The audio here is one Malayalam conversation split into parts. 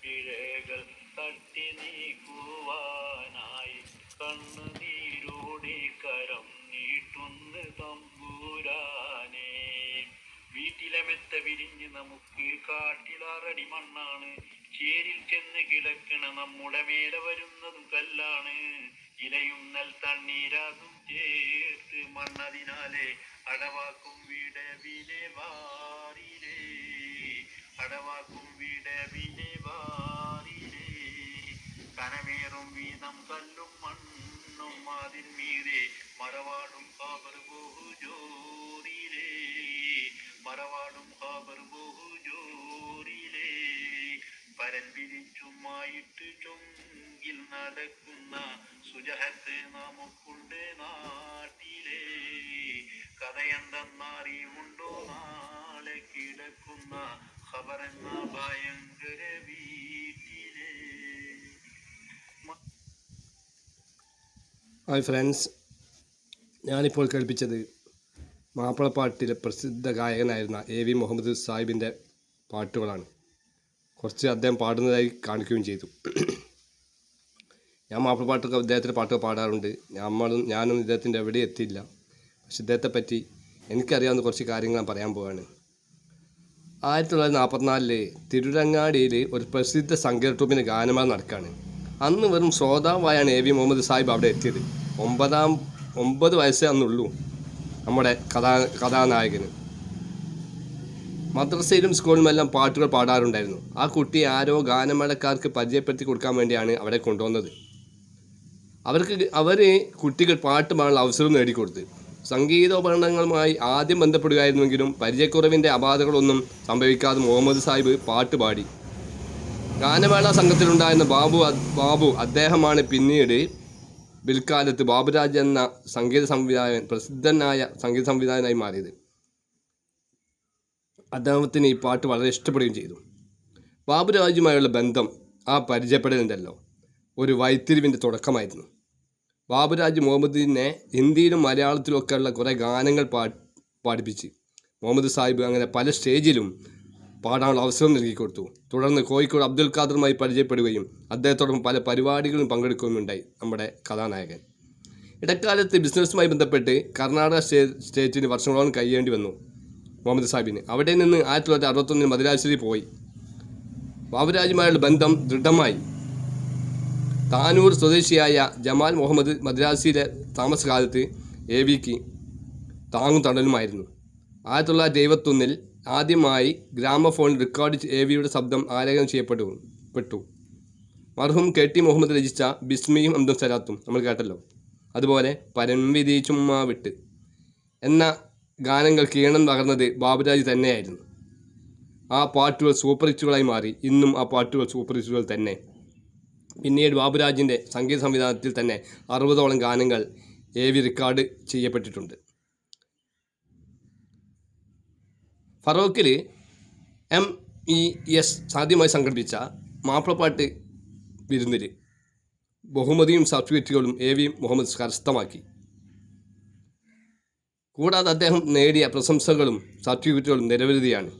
പിഴകൾ തട്ടി നീക്കുവാനായി കണ്ണുനീരോടെ കരം നീട്ടുന്ന തമ്പൂരാനെ. വീട്ടിലെ മെത്ത വിരിഞ്ഞ് നമുക്ക് കാട്ടിലാറടി മണ്ണാണ്, ചേരിൽ ചെന്ന് കിടക്കണ നമ്മുടെ മേലെ വരുന്നതും കല്ലാണ്. ഇലയും നെൽ തണ്ണീരാകും ചേർത്ത് മണ്ണതിനാലെ അടവാക്കും വിടവിലെ വാറിലേ, അടവാക്കും വിടവിലെ വാറിലേ. കനമേറും വീതം കല്ലും മണ്ണും അതിന്മീതെ മറവാടും ഖബർ ബഹുജോറിലേ, മറവാടും ഖബർ ബഹുജോറിലേ. പരൻ വിരിച്ചുമായിട്ട് ചൊങ്കിൽ നടക്കുന്ന സുജഹത്ത് നമുക്കുണ്ട് നാട്ടിലേ. കഥയെന്തെന്നറിവുണ്ടോ നാളെ കിടക്കുന്ന ഖബറെന്ന ഭയങ്കര വീട്ടിലേ. ഹായ് ഫ്രണ്ട്സ്, ഞാനിപ്പോൾ കേൾപ്പിച്ചത് മാപ്പിളപ്പാട്ടിലെ പ്രസിദ്ധ ഗായകനായിരുന്ന AV മുഹമ്മദ് സാഹിബിൻ്റെ പാട്ടുകളാണ്. കുറച്ച് അദ്ദേഹം പാടുന്നതായി കാണിക്കുകയും ചെയ്തു. ഞാൻ മാപ്പിളപ്പാട്ടൊക്കെ അദ്ദേഹത്തിൻ്റെ പാട്ടൊക്കെ പാടാറുണ്ട്. ഞാനും ഇദ്ദേഹത്തിൻ്റെ എവിടെ എത്തിയില്ല. പക്ഷെ ഇദ്ദേഹത്തെ പറ്റി എനിക്കറിയാവുന്ന കുറച്ച് കാര്യങ്ങൾ ഞാൻ പറയാൻ പോവുകയാണ്. 1944 തിരുരങ്ങാടിയിൽ ഒരു പ്രസിദ്ധ സംഗീത ട്രൂപ്പിൻ്റെ ഗാനമേള നടക്കുകയാണ്. അന്ന് വെറും ശ്രോതാവായാണ് AV മുഹമ്മദ് സാഹിബ് അവിടെ എത്തിയത്. 9 വയസ്സേ അന്നുള്ളൂ നമ്മുടെ കഥാനായകന്. മദ്രസയിലും സ്കൂളിലുമെല്ലാം പാട്ടുകൾ പാടാറുണ്ടായിരുന്നു. ആ കുട്ടി ആരോ ഗാനമേളക്കാർക്ക് പരിചയപ്പെടുത്തി കൊടുക്കാൻ വേണ്ടിയാണ് അവിടെ കൊണ്ടുവന്നത്. അവർ കുട്ടികൾ പാട്ട് പാടാനുള്ള അവസരം നേടിക്കൊടുത്ത്. സംഗീതോപകരണങ്ങളുമായി ആദ്യം ബന്ധപ്പെടുകയായിരുന്നെങ്കിലും പരിചയക്കുറവിൻ്റെ അപാധകളൊന്നും സംഭവിക്കാതെ മുഹമ്മദ് സാഹിബ് പാട്ട് പാടി. ഗാനമേള സംഘത്തിലുണ്ടായിരുന്ന ബാബു അദ്ദേഹമാണ് പിന്നീട് പിൽക്കാലത്ത് ബാബുരാജ് എന്ന പ്രസിദ്ധനായ സംഗീത സംവിധായകനായി മാറിയത്. അദ്ദേഹത്തിന് ഈ പാട്ട് വളരെ ഇഷ്ടപ്പെടുകയും ചെയ്തു. ബാബുരാജുമായുള്ള ബന്ധം, ആ പരിചയപ്പെടലുണ്ടല്ലോ, ഒരു വഴിത്തിരിവിൻ്റെ തുടക്കമായിരുന്നു. ബാബുരാജ് മുഹമ്മദിനെ ഹിന്ദിയിലും മലയാളത്തിലുമൊക്കെയുള്ള കുറേ ഗാനങ്ങൾ പാടിപ്പിച്ച് മുഹമ്മദ് സാഹിബ് അങ്ങനെ പല സ്റ്റേജിലും പാടാനുള്ള അവസരം നൽകിക്കൊടുത്തു. തുടർന്ന് കോഴിക്കോട് അബ്ദുൽ ഖാദറുമായി പരിചയപ്പെടുകയും അദ്ദേഹത്തോടൊപ്പം പല പരിപാടികളും പങ്കെടുക്കുകയുമുണ്ടായി നമ്മുടെ കഥാനായകൻ. ഇടക്കാലത്ത് ബിസിനസ്സുമായി ബന്ധപ്പെട്ട് കർണാടക സ്റ്റേറ്റിന് വർഷങ്ങളോളം കഴിയേണ്ടി വന്നു മുഹമ്മദ് സാഹിബിന്. അവിടെ നിന്ന് 1961 മദ്രാസിൽ പോയി. ബാബുരാജുമായുള്ള ബന്ധം ദൃഢമായി. താനൂർ സ്വദേശിയായ ജമാൽ മുഹമ്മദ് മദ്രാസിയിലെ താമസകാലത്ത് AVക്ക് താങ്ങും തണലുമായിരുന്നു. 1971 ആദ്യമായി ഗ്രാമഫോൺ റെക്കോർഡ് AVയുടെ ശബ്ദം ആലേഖനം ചെയ്യപ്പെട്ടു. മർഹൂം KT മുഹമ്മദ് രചിച്ച ബിസ്മിയും അബ്ദുൽ സലാത്തും നമ്മൾ കേട്ടല്ലോ. അതുപോലെ പരംവിധി ചുമ്മാ വിട്ട് എന്ന ഗാനങ്ങൾക്ക് ഈണം പകർന്നത് ബാബുരാജ് തന്നെയായിരുന്നു. ആ പാട്ടുകൾ സൂപ്പർ ഹിറ്റുകളായി മാറി. ഇന്നും ആ പാട്ടുകൾ സൂപ്പർ ഹിറ്റുകൾ തന്നെ. പിന്നീട് ബാബുരാജിൻ്റെ സംഗീത സംവിധാനത്തിൽ തന്നെ 60ഓളം ഗാനങ്ങൾ AV റെക്കോർഡ് ചെയ്യപ്പെട്ടിട്ടുണ്ട്. ഫറോക്കിൽ MES സാധ്യമായി സംഘടിപ്പിച്ച മാപ്പിളപ്പാട്ട് വിരുന്നിൽ ബഹുമതിയും സർട്ടിഫിക്കറ്റുകളും AV മുഹമ്മദ് കരസ്ഥമാക്കി. കൂടാതെ അദ്ദേഹം നേടിയ പ്രശംസകളും സർട്ടിഫിക്കറ്റുകളും നിരവധിയാണ്.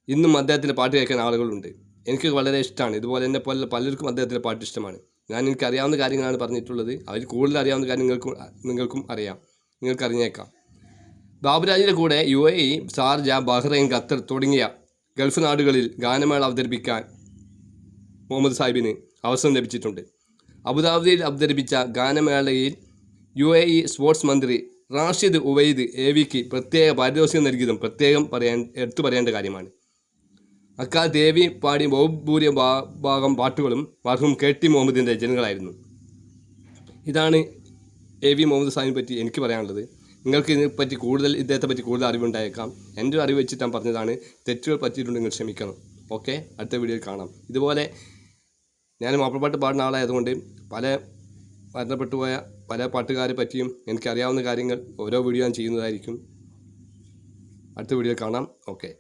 ഇന്നും അദ്ദേഹത്തിൻ്റെ പാട്ട് കേൾക്കാൻ ആളുകളുണ്ട്. എനിക്ക് വളരെ ഇഷ്ടമാണ്. ഇതുപോലെ എന്നെ പോലെ പലർക്കും അദ്ദേഹത്തിൻ്റെ പാട്ട് ഇഷ്ടമാണ്. എനിക്കറിയാവുന്ന കാര്യങ്ങളാണ് പറഞ്ഞിട്ടുള്ളത്. അവർ കൂടുതൽ അറിയാവുന്ന കാര്യം നിങ്ങൾക്കും അറിയാം, നിങ്ങൾക്കറിഞ്ഞേക്കാം. ബാബുരാജിൻ്റെ കൂടെ UAE, ഷാർജ, ബഹ്റൈൻ, ഖത്തർ തുടങ്ങിയ ഗൾഫ് നാടുകളിൽ ഗാനമേള അവതരിപ്പിക്കാൻ മുഹമ്മദ് സാഹിബിന് അവസരം ലഭിച്ചിട്ടുണ്ട്. അബുദാബിയിൽ അവതരിപ്പിച്ച ഗാനമേളയിൽ UAE സ്പോർട്സ് മന്ത്രി റാഷിദ് ഉവൈദ് AVക്ക് പ്രത്യേക പാരിതോഷികം നൽകിയതും എടുത്തു പറയേണ്ട കാര്യമാണ്. അക്കാലത്ത് AV പാടിയ ബഹുഭൂരിഭാഗം പാട്ടുകളും മർഹൂം KT മുഹമ്മദിൻ്റെ രചനകളായിരുന്നു. ഇതാണ് AV മുഹമ്മദ് സാഹിബിനെ പറ്റി എനിക്ക് പറയാനുള്ളത്. നിങ്ങൾക്ക് ഇദ്ദേഹത്തെ പറ്റി കൂടുതൽ അറിവുണ്ടായേക്കാം. എൻ്റെ അറിവ് വെച്ചിട്ട് ഞാൻ പറഞ്ഞതാണ്. തെറ്റുകൾ പറ്റിയിട്ടുണ്ടെങ്കിൽ ക്ഷമിക്കണം. ഓക്കെ, അടുത്ത വീഡിയോയിൽ കാണാം. ഇതുപോലെ ഞാൻ മാപ്പിളപ്പാട്ട് പാടുന്ന ആളായതുകൊണ്ട് മരണപ്പെട്ടു പോയ പല പാട്ടുകാരെ പറ്റിയും എനിക്കറിയാവുന്ന കാര്യങ്ങൾ ഓരോ വീഡിയോ ഞാൻ ചെയ്യുന്നതായിരിക്കും. അടുത്ത വീഡിയോയിൽ കാണാം. ഓക്കെ.